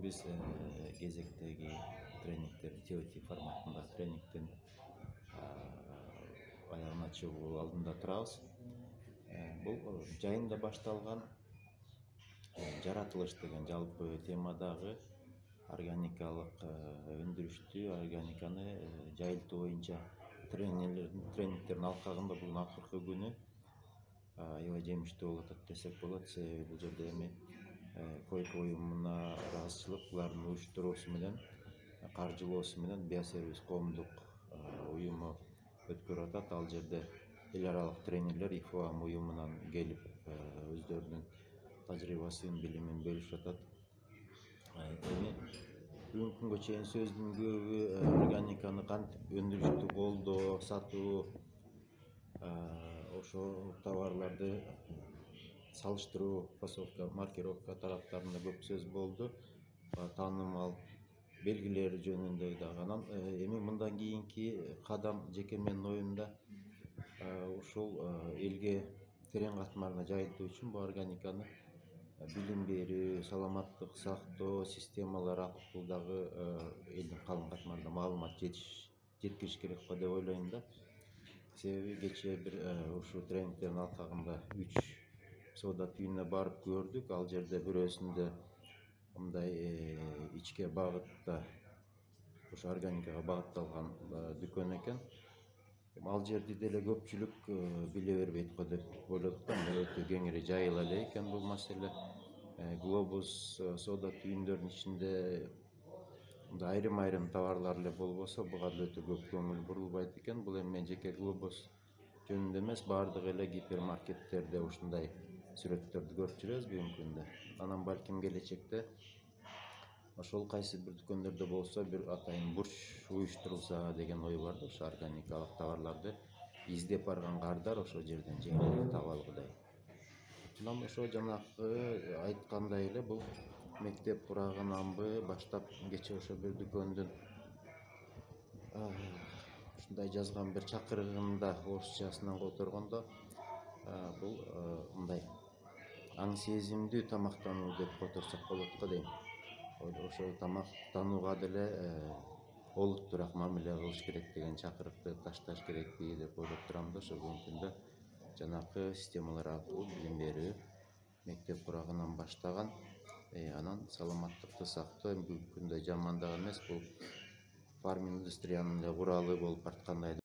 Biz кезектеги тренингтер теория форматында тренингтен аягына чыгуу алдында турабыз. Бул жайында башталган жаратылыш деген жалпы темадагы органикалык өндүрүштү органиканы жайылтуу боюнча тренингтердин алкагында бул акыркы күнү аябай жемиштүү болуп атат десек болот. Себеби бул жерде эми койко уюмуна ыраазычылык, булардын уюштуруусу менен каржылоосу менен Биосервис коомдук уюму өткөрүп атат. Ал жерде эл аралык тренерлер ИФОАМ уюмунан келип өздөрүнүн тажрыйбасын, билимин бөлүшүп атат. Эми бүгүнкү күнгө чейин сөздүн көбү органиканы кантип өндүрүштү колдоо, сатуу, ошо товарларды салыштыруу, фасовка, маркировка тараптарында көп сөз болду. Таанымал белгилери жөнүндө дагы. Анан эми мындан кийинки кадам жеке менин оюмда ушул элге терең катмарына жайылтуу үчүн бул органиканы билим берүү, саламаттык сактоо системалары аркылуу дагы элдин калың катмарына маалымат жеткириш керек го деп ойлойм да. Себеби кечээ бир ушул тренингтердин алкагында 3 соода түйүнүнө барып көрдүк. Ал жерде бирөөсүндө мындай ичке багытта ошо органикага багытталган дүкөн экен. Ал жерди деле көпчүлүк биле бербейт го деп ойлодук да. Өтө кеңири жайыла эле экен бул маселе. Глобус соода түйүндөрүнүн ичинде айрым товарлар эле болбосо, буга да өтө көп көңүл бурулбайт экен. Бул эми мен жеке глобус жөнүндө эмес, баардык эле гипермаркеттерде ушундай сүрөттөрдү көрүп жүрөбүз бүгүнкү күндө. Анан балким келечекте ошол кайсы бир дүкөндөрдө болсо бир атайын бурч уюштурулса деген ой бар да. Ошо органикалык товарларды издеп барган кардар ошол жерден жеңил таба алгыдай. Анан ошо жанакы айткандай эле бул мектеп курагынан баштап кечээ ошо бир дүкөндүн ушундай жазган бир чакырыгында орусчасынан которгондо бул мындай аң сезимдүү тамактануу деп которсок болот го дейм. Ошо тамактанууга деле олуттуураак мамиле кылыш керек деген чакырыкты ташташ керекпи деп ойлоп турам да. Ошо бүгүнкү күндө жанакы системалар аркылуу билим берүү мектеп курагынан баштаган, анан саламаттыкты сактоо бүгүнкү күндө жаман дагы эмес, бул фарминг индустриянын эле куралы болуп бараткандай